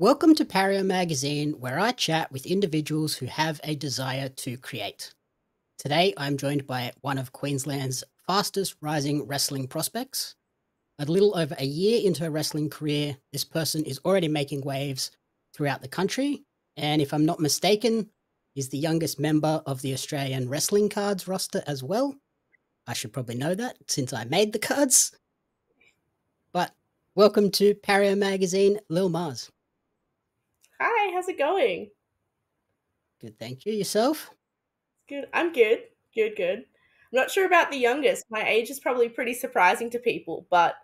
Welcome to Pario Magazine, where I chat with individuals who have a desire to create. Today, I'm joined by one of Queensland's fastest rising wrestling prospects. A little over a year into her wrestling career, this person is already making waves throughout the country. And if I'm not mistaken, is the youngest member of the Australian wrestling cards roster as well. I should probably know that since I made the cards. But welcome to Pario Magazine, Lil Marz. Hi, how's it going? Good, thank you. Yourself? Good. I'm good. Good. I'm not sure about the youngest. My age is probably pretty surprising to people, but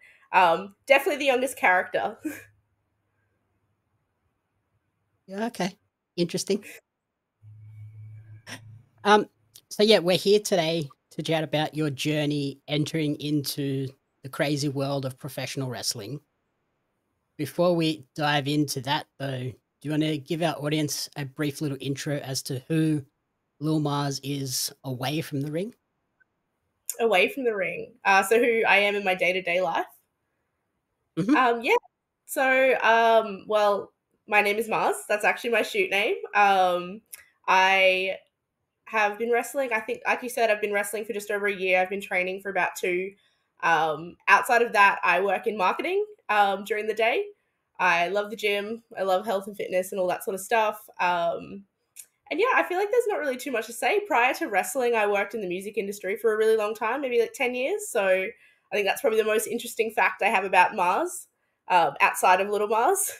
definitely the youngest character. Yeah, okay. Interesting. Um, so yeah, we're here today to chat about your journey entering into the crazy world of professional wrestling. Before we dive into that though, do you want to give our audience a brief little intro as to who Lil Marz is away from the ring? Away from the ring. So who I am in my day-to-day life. Mhm. Yeah. So well, my name is Mars. That's actually my shoot name. I have been wrestling. I think, like you said, I've been wrestling for just over a year. I've been training for about two. Outside of that, I work in marketing during the day. I love the gym. I love health and fitness and all that sort of stuff. And yeah, I feel like there's not really too much to say. Prior to wrestling, I worked in the music industry for a really long time, maybe like 10 years. So I think that's probably the most interesting fact I have about Mars, outside of Little Mars.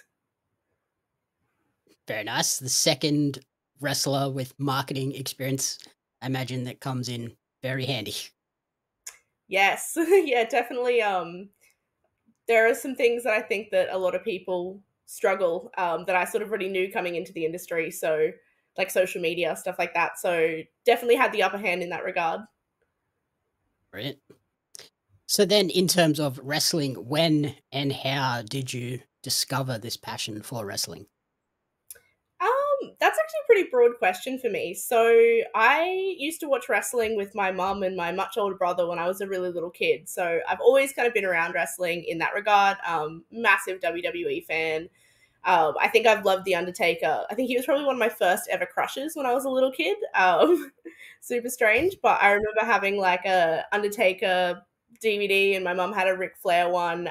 Very nice. The second wrestler with marketing experience, I imagine that comes in very handy. Yes, yeah, definitely. There are some things that I think that a lot of people struggle, that I sort of already knew coming into the industry. So, like social media, stuff like that. So, definitely had the upper hand in that regard. Brilliant. So then in terms of wrestling, when and how did you discover this passion for wrestling? That's actually a pretty broad question for me. So, I used to watch wrestling with my mum and my much older brother when I was a really little kid. So, I've always kind of been around wrestling in that regard. Massive WWE fan. I think I've loved The Undertaker. I think he was probably one of my first ever crushes when I was a little kid. Super strange, but I remember having like a Undertaker DVD, and my mum had a Ric Flair one.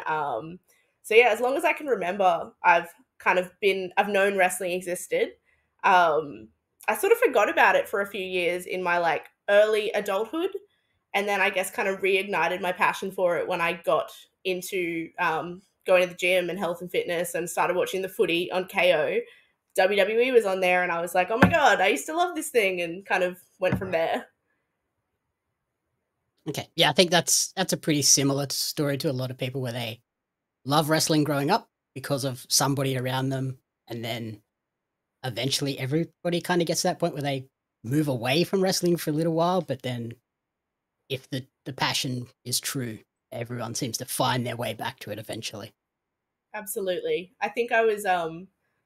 So yeah, as long as I can remember, I've known wrestling existed. Um, I sort of forgot about it for a few years in my like early adulthood, and then I guess kind of reignited my passion for it when I got into going to the gym and health and fitness and started watching the footy on KO. WWE was on there, and I was like, oh my god, I used to love this thing, and kind of went from there. Okay. Yeah, I think that's a pretty similar story to a lot of people where they love wrestling growing up because of somebody around them, and then eventually everybody kind of gets to that point where they move away from wrestling for a little while, but then if the passion is true, everyone seems to find their way back to it eventually. Absolutely. I think I was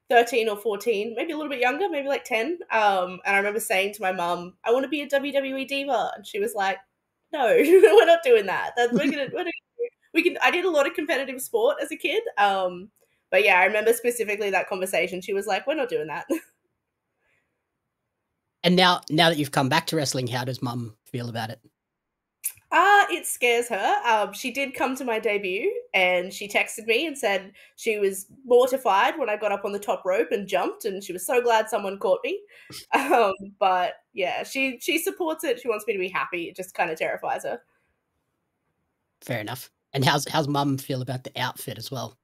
13 or 14, maybe a little bit younger, maybe like 10. And I remember saying to my mum, I want to be a WWE Diva. And she was like, no, we're not doing that. I did a lot of competitive sport as a kid. But yeah, I remember specifically that conversation. She was like, we're not doing that. And now that you've come back to wrestling, how does mum feel about it? It scares her. She did come to my debut, and she texted me and said she was mortified when I got up on the top rope and jumped, and she was so glad someone caught me. But yeah, she supports it. She wants me to be happy. It just kind of terrifies her. Fair enough. And how's mum feel about the outfit as well?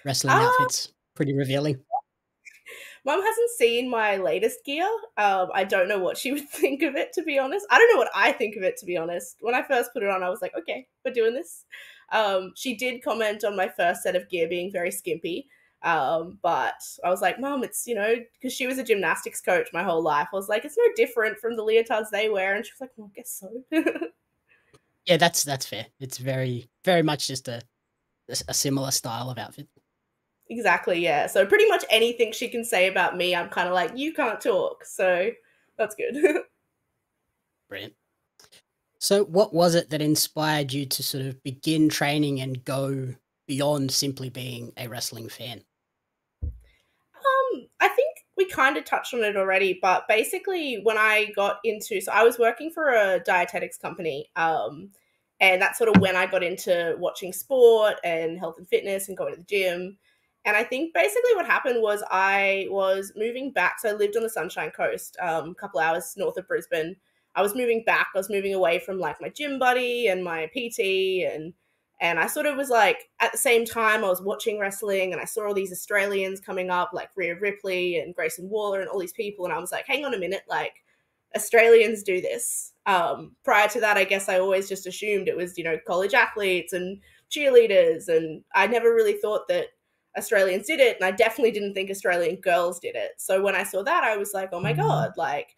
Wrestling Uh, outfits, pretty revealing. Mum hasn't seen my latest gear. I don't know what she would think of it, to be honest. I don't know what I think of it, to be honest. When I first put it on, I was like, okay, we're doing this. She did comment on my first set of gear being very skimpy. But I was like, Mum, it's, because she was a gymnastics coach my whole life. I was like, it's no different from the leotards they wear. And she was like, well, I guess so. Yeah, that's fair. It's very much just a similar style of outfit. Exactly, yeah. So pretty much anything she can say about me, I'm kind of like, you can't talk. So that's good. Brilliant. So what was it that inspired you to sort of begin training and go beyond simply being a wrestling fan? kind of touched on it already, but basically when I got into, so I was working for a dietetics company, and that's sort of when I got into watching sport and health and fitness and going to the gym. And I think basically what happened was I was moving back. So I lived on the Sunshine Coast, a couple hours north of Brisbane. I was moving back. I was moving away from like my gym buddy and my PT, and I sort of was like, at the same time, I was watching wrestling and I saw all these Australians coming up, like Rhea Ripley and Grayson Waller and all these people. And I was like, hang on a minute, like, Australians do this. Prior to that, I guess I always just assumed it was, college athletes and cheerleaders. And I never really thought that Australians did it. And I definitely didn't think Australian girls did it. So when I saw that, I was like, oh my God, like,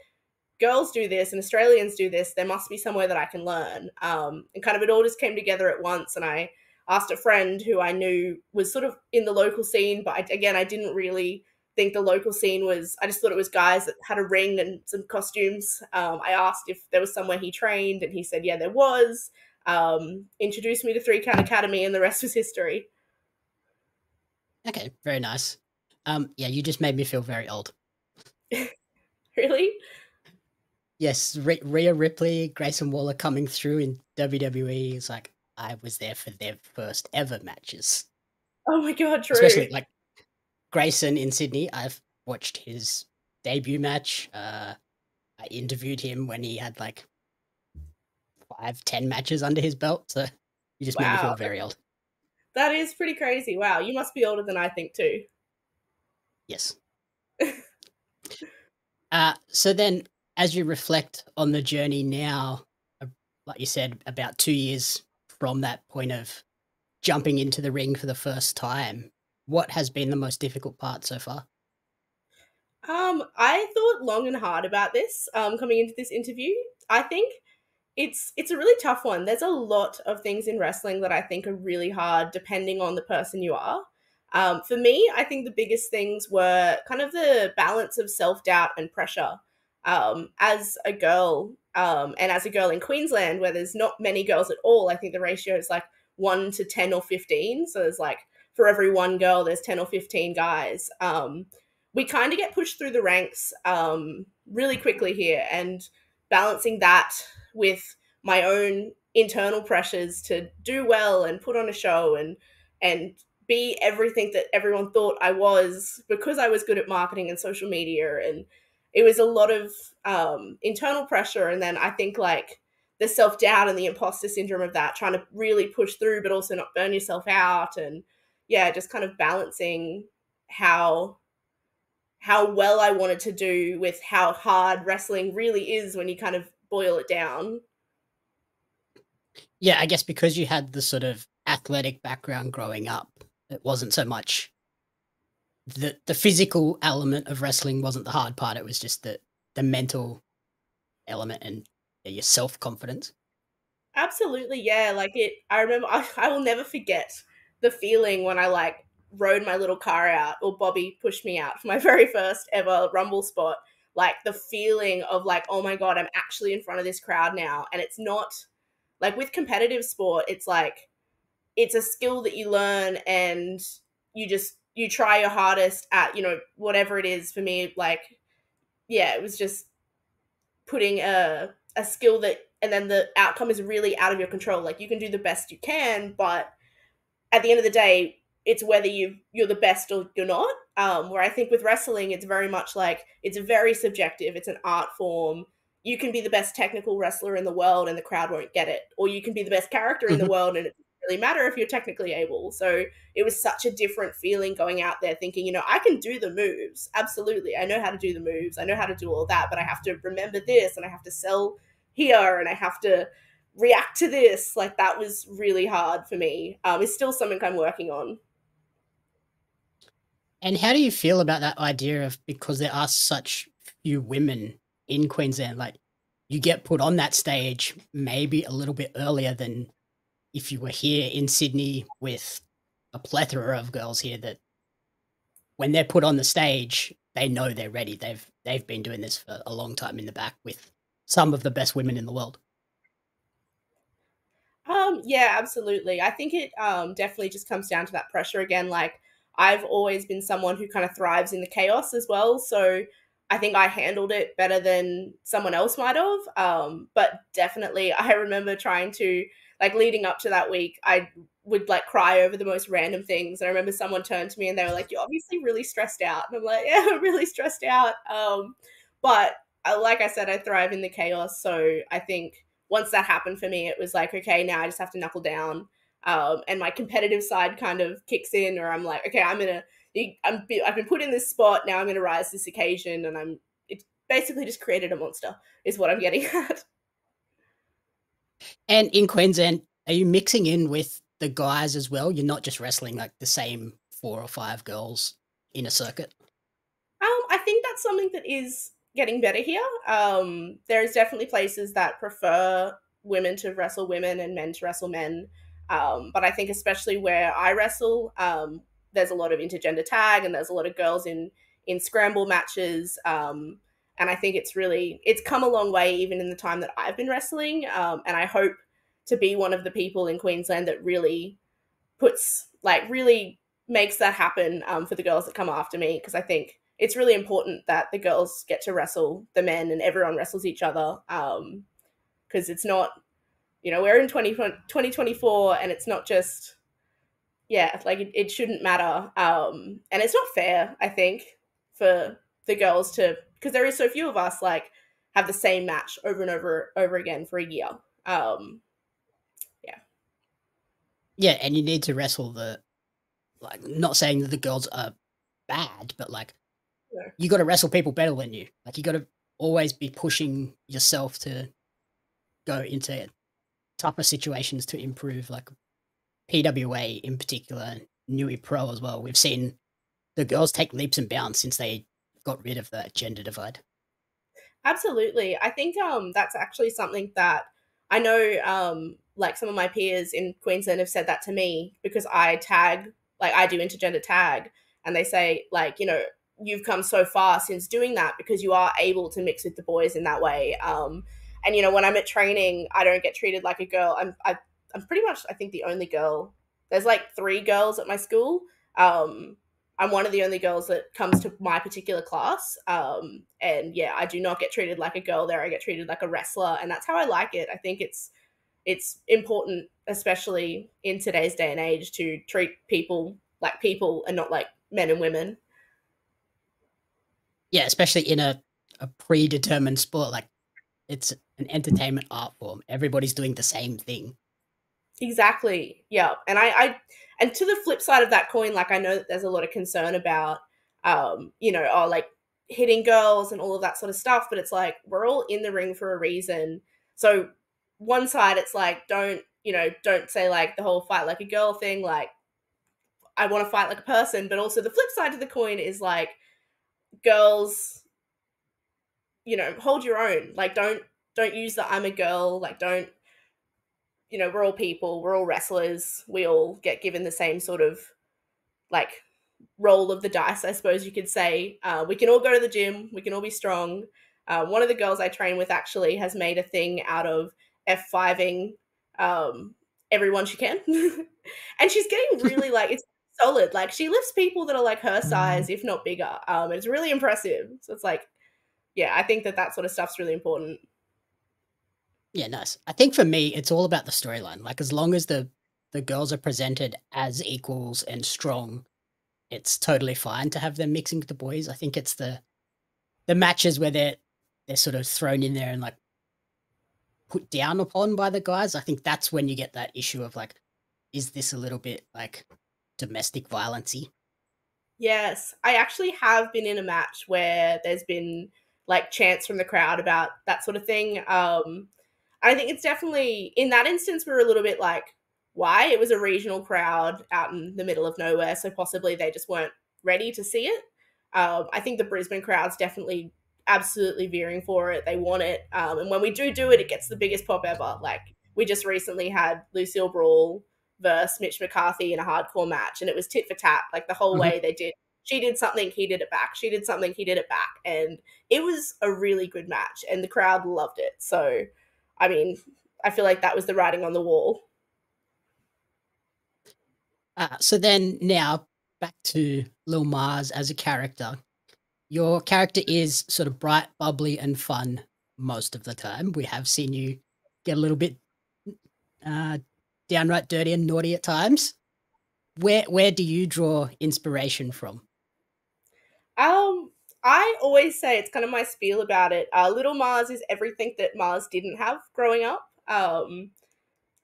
girls do this and Australians do this, there must be somewhere that I can learn. And kind of it all just came together at once. And I asked a friend who I knew was sort of in the local scene, but I didn't really think the local scene was, I just thought it was guys that had a ring and some costumes. I asked if there was somewhere he trained and he said, yeah, there was. Introduced me to Three Count Academy and the rest was history. Okay, very nice. Yeah, you just made me feel very old. Really? Yes, Rhea Ripley, Grayson Waller coming through in WWE is like, I was there for their first ever matches. Oh my God, true. Especially like Grayson in Sydney. I've watched his debut match. I interviewed him when he had like 5-10 matches under his belt. So you just made me feel very old. That is pretty crazy. Wow, you must be older than I think too. Yes. So then, as you reflect on the journey now, like you said, about 2 years from that point of jumping into the ring for the first time, what has been the most difficult part so far? I thought long and hard about this coming into this interview. I think it's a really tough one. There's a lot of things in wrestling that I think are really hard depending on the person you are. For me, I think the biggest things were kind of the balance of self-doubt and pressure. As a girl, and as a girl in Queensland, where there's not many girls at all, I think the ratio is like 1 to 10 or 15. So there's like, for every one girl, there's 10 or 15 guys. We kind of get pushed through the ranks really quickly here, and balancing that with my own internal pressures to do well and put on a show and be everything that everyone thought I was because I was good at marketing and social media. And it was a lot of internal pressure. And then I think like the self-doubt and the imposter syndrome of that, trying to really push through, but also not burn yourself out. And yeah, just kind of balancing how well I wanted to do with how hard wrestling really is when you kind of boil it down. Yeah, I guess because you had the sort of athletic background growing up, it wasn't so much the physical element of wrestling wasn't the hard part. It was just the mental element and your self-confidence. Absolutely, yeah. Like I remember, I will never forget the feeling when I like rode my little car out, or Bobby pushed me out for my very first ever Rumble spot. Like the feeling of like, oh my God, I'm actually in front of this crowd now. And it's not like with competitive sport, it's like, it's a skill that you learn and you try your hardest at, whatever it is. For me, like, yeah, it was just putting a skill that, and then the outcome is really out of your control. Like you can do the best you can, but at the end of the day, it's whether you're the best or you're not. Where I think with wrestling, it's very much like, it's very subjective. It's an art form. You can be the best technical wrestler in the world and the crowd won't get it. Or you can be the best character in the world and it doesn't really matter if you're technically able. So it was such a different feeling going out there thinking, I can do the moves. Absolutely. I know how to do the moves. I know how to do all that, but I have to remember this and I have to sell here and I have to react to this. Like that was really hard for me. It's still something I'm working on. And how do you feel about that idea of, because there are such few women in Queensland, like you get put on that stage maybe a little bit earlier than if you were here in Sydney with a plethora of girls here, that when they're put on the stage, they know they're ready. They've been doing this for a long time in the back with some of the best women in the world. Yeah, absolutely. I think it definitely just comes down to that pressure again. Like I've always been someone who kind of thrives in the chaos as well. So I think I handled it better than someone else might have. But definitely, I remember trying to, like, leading up to that week, I would like cry over the most random things. And I remember someone turned to me and they were like, "You're obviously really stressed out." And I'm like, "Yeah, I'm really stressed out." But like I said, I thrive in the chaos. So I think once that happened for me, it was like, okay, now I just have to knuckle down. And my competitive side kind of kicks in, or I'm like, okay, I've been put in this spot. Now I'm going to rise to this occasion, and it's basically just created a monster, is what I'm getting at. And in Queensland, are you mixing in with the guys as well? You're not just wrestling like the same 4 or 5 girls in a circuit? I think that's something that is getting better here. There's definitely places that prefer women to wrestle women and men to wrestle men. But I think especially where I wrestle, there's a lot of intergender tag and there's a lot of girls in scramble matches. And I think it's come a long way even in the time that I've been wrestling. And I hope to be one of the people in Queensland that really makes that happen for the girls that come after me, because I think it's really important that the girls get to wrestle the men and everyone wrestles each other, because it's not, we're in 2024 and it's not just, yeah, like it shouldn't matter. And it's not fair, I think, for the girls to, because there is so few of us, like, have the same match over and over again for a year. Yeah. Yeah, and you need to wrestle like, not saying that the girls are bad, but like, Yeah. you got to wrestle people better than you. Like, you got to always be pushing yourself to go into tougher situations to improve. Like PWA in particular, Nui Pro as well. We've seen the girls take leaps and bounds since they got rid of that gender divide. Absolutely. I think that's actually something that I know, like, some of my peers in Queensland have said that to me, because I tag, like, I do intergender tag, and they say, like, you've come so far since doing that because you are able to mix with the boys in that way. And when I'm at training, I don't get treated like a girl. I'm pretty much, I think, the only girl. There's like 3 girls at my school. I'm one of the only girls that comes to my particular class. And yeah, I do not get treated like a girl there. I get treated like a wrestler, and that's how I like it. I think it's important, especially in today's day and age, to treat people like people and not like men and women. Yeah, especially in a predetermined sport. Like, it's an entertainment art form. Everybody's doing the same thing. Exactly. Yeah. And and to the flip side of that coin, like, I know that there's a lot of concern about, like, hitting girls and all of that sort of stuff, but it's like, we're all in the ring for a reason. So one side, it's like, don't say, like, the whole fight like a girl thing. Like, I want to fight like a person, but also the flip side of the coin is like, girls, hold your own. Like, don't use the I'm a girl. Like, don't, we're all people, we're all wrestlers, we all get given the same sort of, like, roll of the dice, I suppose you could say. We can all go to the gym, we can all be strong. One of the girls I train with actually has made a thing out of F5ing everyone she can. And she's getting really, like, it's solid. Like, she lifts people that are like her size, if not bigger. It's really impressive. So it's like, yeah, I think that sort of stuff's really important. Yeah, nice. I think for me, it's all about the storyline. Like, as long as the girls are presented as equals and strong, it's totally fine to have them mixing with the boys. I think it's the matches where they're sort of thrown in there and like put down upon by the guys. I think that's when you get that issue of like, is this a little bit like domestic violency? Yes, I actually have been in a match where there's been, like, chants from the crowd about that sort of thing. I think it's definitely, in that instance, we're a little bit like, why? It was a regional crowd out in the middle of nowhere, so possibly they just weren't ready to see it. I think the Brisbane crowd's definitely absolutely veering for it. They want it. And when we do it, it gets the biggest pop ever. Like, we just recently had Lucille Brawl versus Mitch McCarthy in a hardcore match, and it was tit for tat, like, the whole Mhm. way. She did something, he did it back. She did something, he did it back. And it was a really good match, and the crowd loved it. So, I mean, I feel like that was the writing on the wall. So then now, back to Lil Marz as a character. Your character is sort of bright, bubbly, and fun most of the time. We have seen you get a little bit uh, downright dirty and naughty at times. Where do you draw inspiration from? Um, I always say it's kind of my spiel about it. Little Mars is everything that Mars didn't have growing up.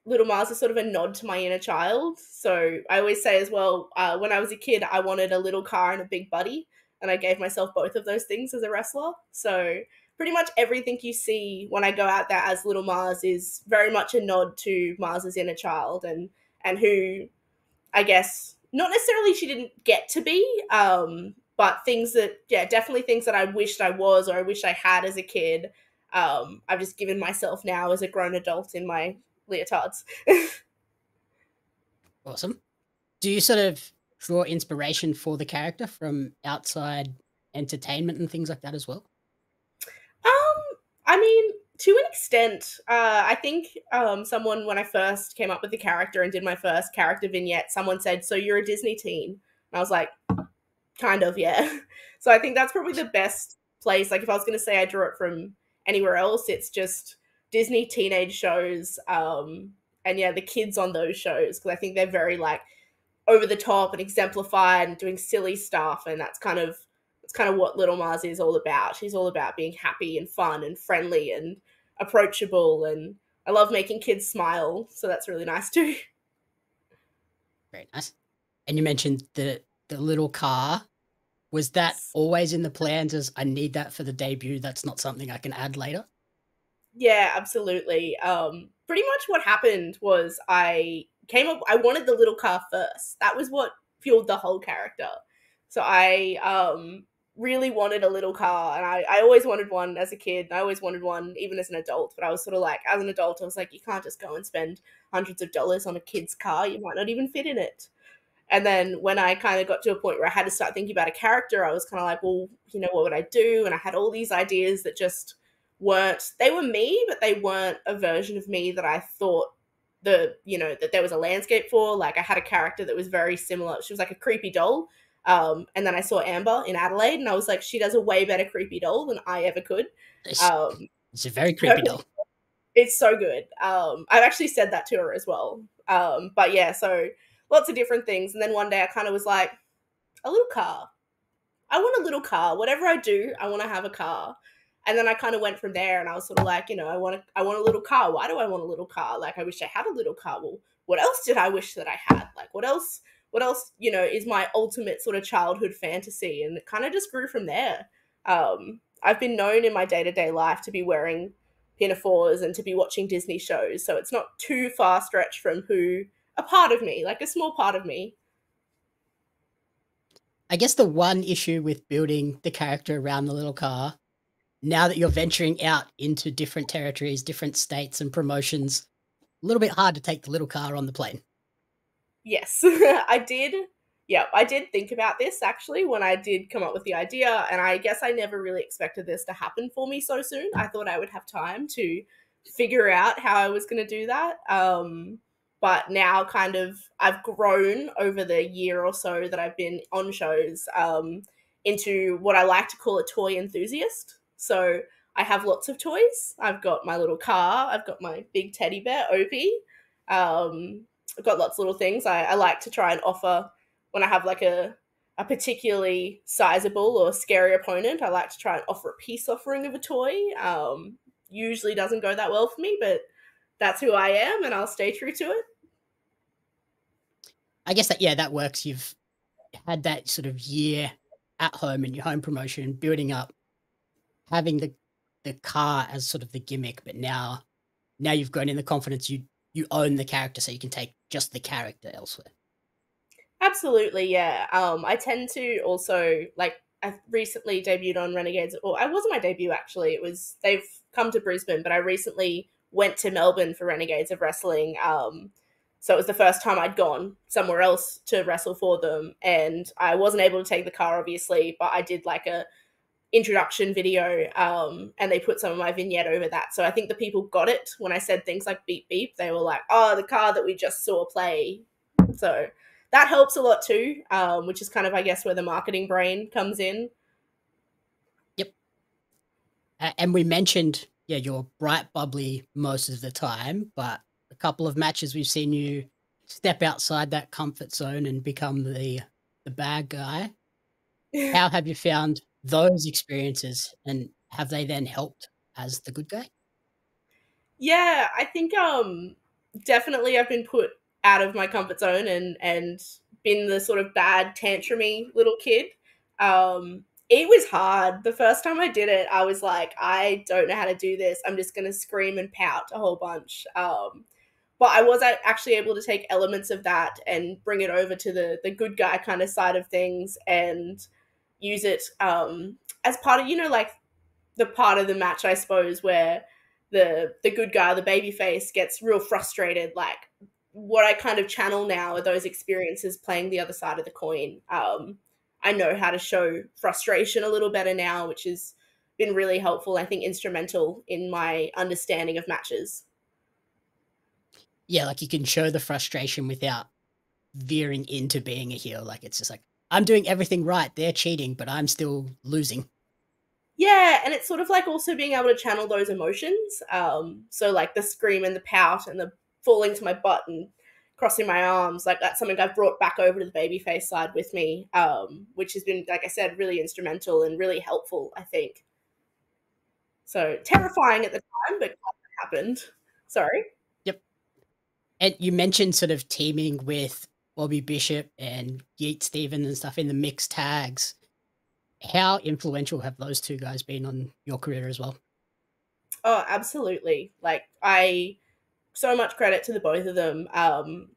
Little Mars is sort of a nod to my inner child. So I always say as well, when I was a kid, I wanted a little car and a big buddy, and I gave myself both of those things as a wrestler. So pretty much everything you see when I go out there as Little Mars is very much a nod to Mars's inner child and who I guess not necessarily she didn't get to be, but things that, yeah, definitely things that I wished I was or I wish I had as a kid. I've just given myself now as a grown adult in my leotards. Awesome. Do you sort of draw inspiration for the character from outside entertainment and things like that as well? I mean, to an extent, I think someone, when I first came up with the character and did my first character vignette, someone said, "So you're a Disney teen?" And I was like, kind of, yeah. So I think that's probably the best place. Like, if I was going to say I drew it from anywhere else, it's just Disney teenage shows. And yeah, the kids on those shows, because I think they're very like over the top and exemplified and doing silly stuff, and that's kind of what Little Mars is all about. She's all about being happy and fun and friendly and approachable, and I love making kids smile, so that's really nice too. Very nice. And you mentioned the little car. Was that always in the plans as I need that for the debut? That's not something I can add later? Yeah, absolutely. Pretty much what happened was I wanted the little car first. That was what fueled the whole character. So I really wanted a little car, and I always wanted one as a kid. I always wanted one even as an adult, but I was sort of like, as an adult, I was like, you can't just go and spend hundreds of dollars on a kid's car. You might not even fit in it. And then when I kind of got to a point where I had to start thinking about a character, I was kind of like, well, what would I do? And I had all these ideas that just weren't, they were me, but they weren't a version of me that I thought that there was a landscape for. Like, I had a character that was very similar. She was like a creepy doll. And then I saw Amber in Adelaide, and I was like, she does a way better creepy doll than I ever could. It's a very creepy doll. It's so good. I've actually said that to her as well. But yeah, so lots of different things. And then one day I kind of was like, a little car. I want a little car. Whatever I do, I want to have a car. And then I kind of went from there, and I was sort of like, I want a little car. Why do I want a little car? Like, I wish I had a little car. Well, what else did I wish that I had? Like, what else, is my ultimate sort of childhood fantasy? And it kind of just grew from there. I've been known in my day-to-day life to be wearing pinafores and to be watching Disney shows. So it's not too far stretched from a part of me, like a small part of me. I guess the one issue with building the character around the little car, now that you're venturing out into different territories, different states and promotions, a little bit hard to take the little car on the plane. Yes, I did. Yeah, I did think about this actually when I did come up with the idea, and I guess I never really expected this to happen for me so soon. I thought I would have time to figure out how I was going to do that. But now kind of I've grown over the year or so that I've been on shows into what I like to call a toy enthusiast. So I have lots of toys. I've got my little car. I've got my big teddy bear, Opie. I've got lots of little things. I like to try and offer when I have like a particularly sizable or scary opponent. I like to try and offer a peace offering of a toy. Usually doesn't go that well for me, but that's who I am, and I'll stay true to it. I guess that works. You've had that sort of year at home in your home promotion, building up, having the car as sort of the gimmick, but now you've grown in the confidence you own the character, so you can take just the character elsewhere. Absolutely, yeah. I tend to also, like, I recently debuted on Renegades. Well, it wasn't my debut actually. They've come to Brisbane, but I recently went to Melbourne for Renegades of Wrestling. So it was the first time I'd gone somewhere else to wrestle for them, and I wasn't able to take the car, obviously, but I did like a introduction video, and they put some of my vignette over that. So I think the people got it when I said things like beep beep. They were like, oh, the car that we just saw play. So that helps a lot too, which is kind of, I guess, where the marketing brain comes in. Yep. And we mentioned, yeah, you're bright, bubbly most of the time, but a couple of matches we've seen you step outside that comfort zone and become the bad guy. How have you found those experiences, and have they then helped as the good guy? Yeah, I think definitely I've been put out of my comfort zone and been the sort of bad tantrumy little kid. It was hard. The first time I did it, I was like, I don't know how to do this. I'm just gonna scream and pout a whole bunch. But I was actually able to take elements of that and bring it over to the good guy kind of side of things and use it as part of, like, the part of the match, I suppose, where the good guy, the baby face, gets real frustrated. Like, what I kind of channel now are those experiences playing the other side of the coin. I know how to show frustration a little better now, which has been really helpful. I think instrumental in my understanding of matches. Yeah, like you can show the frustration without veering into being a heel. Like it's just like, I'm doing everything right. They're cheating, but I'm still losing. Yeah, and it's sort of like also being able to channel those emotions. So like the scream and the pout and the falling to my butt and crossing my arms, like that's something I've brought back over to the babyface side with me, which has been, like I said, really instrumental and really helpful, I think. So terrifying at the time, but glad that happened. Sorry. Yep. And you mentioned sort of teaming with Bobby Bishop and Yeet Stevens and stuff in the mixed tags. How influential have those two guys been on your career as well? Oh, absolutely. Like, so much credit to the both of them.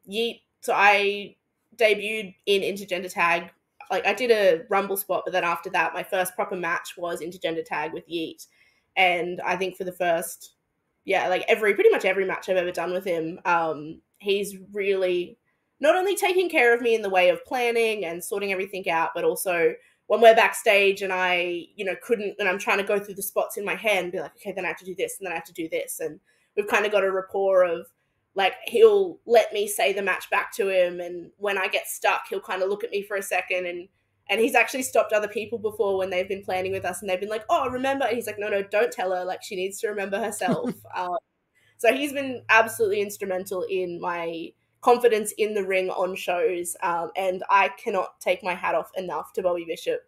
Yeet, so I debuted in Intergender Tag. Like, I did a Rumble spot, but then after that, my first proper match was Intergender Tag with Yeet. And I think for the first, yeah, like pretty much every match I've ever done with him, he's really not only taking care of me in the way of planning and sorting everything out, but also when we're backstage and I, couldn't, and I'm trying to go through the spots in my head and be like, okay, then I have to do this, and then I have to do this. And we've kind of got a rapport of, like, he'll let me say the match back to him, and when I get stuck, he'll kind of look at me for a second, and he's actually stopped other people before when they've been planning with us, and they've been like, oh, remember? And he's like, no, don't tell her. Like, she needs to remember herself. So he's been absolutely instrumental in my confidence in the ring on shows, and I cannot take my hat off enough to Bobby Bishop.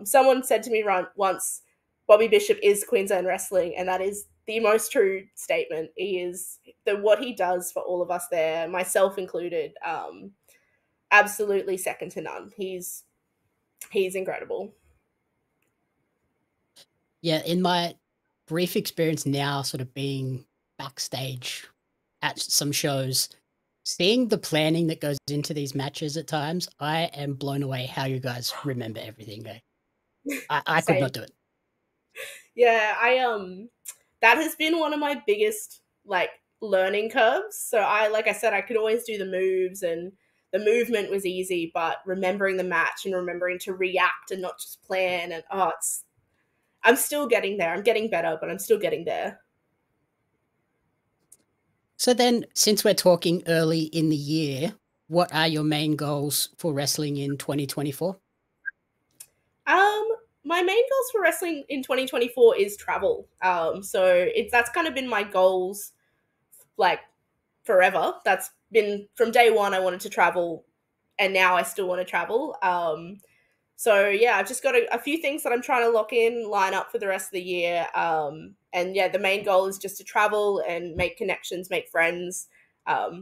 Someone said to me once, Bobby Bishop is Queensland wrestling, and that is the most true statement. He is what he does for all of us there, myself included. Absolutely second to none. He's incredible. Yeah, in my brief experience now, sort of being backstage at some shows, seeing the planning that goes into these matches at times, I am blown away how you guys remember everything. I could Same. not do it. Yeah, that has been one of my biggest, like, learning curves. So like I said, I could always do the moves and the movement was easy, but remembering the match and remembering to react and not just plan, and I'm still getting there. I'm getting better, but I'm still getting there. So then, since we're talking early in the year, what are your main goals for wrestling in 2024? Um, my main goals for wrestling in 2024 is travel. So that's kind of been my goals, like, forever. That's been from day one. I wanted to travel, and now I still want to travel. So yeah, I've just got a few things that I'm trying to lock in, line up for the rest of the year. And yeah, the main goal is just to travel and make connections, make friends.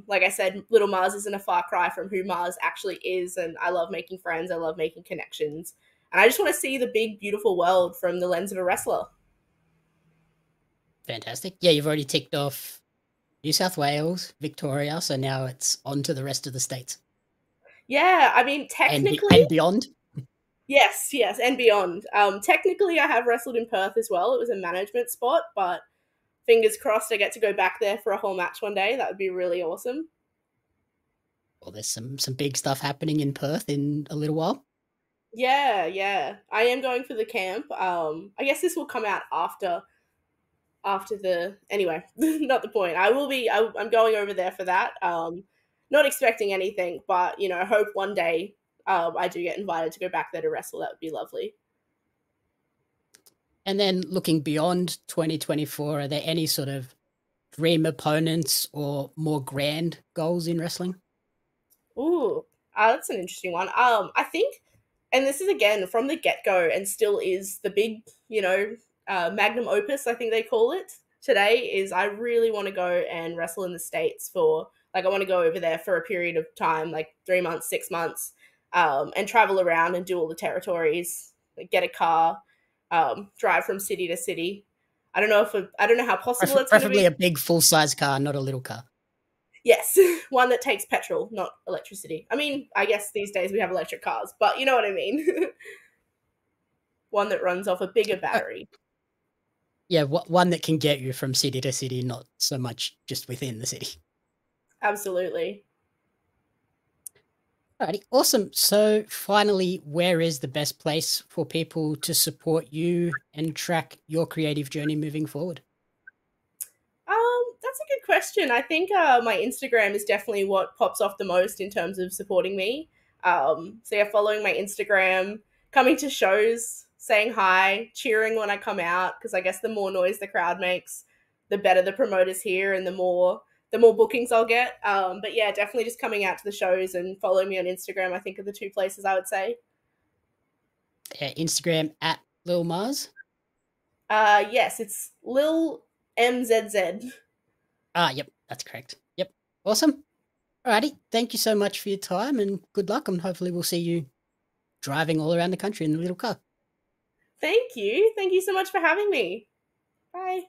Like I said, Little Marz isn't a far cry from who Marz actually is, and I love making friends. I love making connections, and I just want to see the big, beautiful world from the lens of a wrestler. Fantastic. Yeah, you've already ticked off New South Wales, Victoria, so now it's on to the rest of the states Yeah, I mean, and technically, beyond. yes, and beyond. Technically, I have wrestled in Perth as well. It was a management spot, but fingers crossed I get to go back there for a whole match one day. That would be really awesome. Well, there's some big stuff happening in Perth in a little while. Yeah. I am going for the camp. I guess this will come out after the, anyway, not the point. I'm going over there for that. not expecting anything, but I hope one day I do get invited to go back there to wrestle. That would be lovely. And then looking beyond 2024, are there any sort of dream opponents or more grand goals in wrestling? Ooh, that's an interesting one. I think, and this is again from the get go, and still is the big, magnum opus. I think they call it today. Is I really want to go and wrestle in the States for I want to go over there for a period of time, like 3 months, 6 months, and travel around and do all the territories, get a car, drive from city to city. I don't know how possible it's going to Preferably be. a big full-size car, not a little car. Yes, one that takes petrol, not electricity. I mean, I guess these days we have electric cars, but you know what I mean. One that runs off a bigger battery. Yeah, one that can get you from city to city, not so much just within the city. Absolutely. Alrighty, awesome. So finally, where is the best place for people to support you and track your creative journey moving forward? That's a good question. I think my Instagram is definitely what pops off the most in terms of supporting me. So yeah, following my Instagram, coming to shows, saying hi, cheering when I come out, because I guess the more noise the crowd makes, the better the promoters hear, and the more bookings I'll get. But yeah, definitely just coming out to the shows and following me on Instagram, I think, are the two places I would say. Instagram at Lil Marz. Yes, it's Lil MZZ. Yep, that's correct. Yep, awesome. Alrighty, thank you so much for your time and good luck, and hopefully we'll see you driving all around the country in the little car. Thank you. Thank you so much for having me. Bye.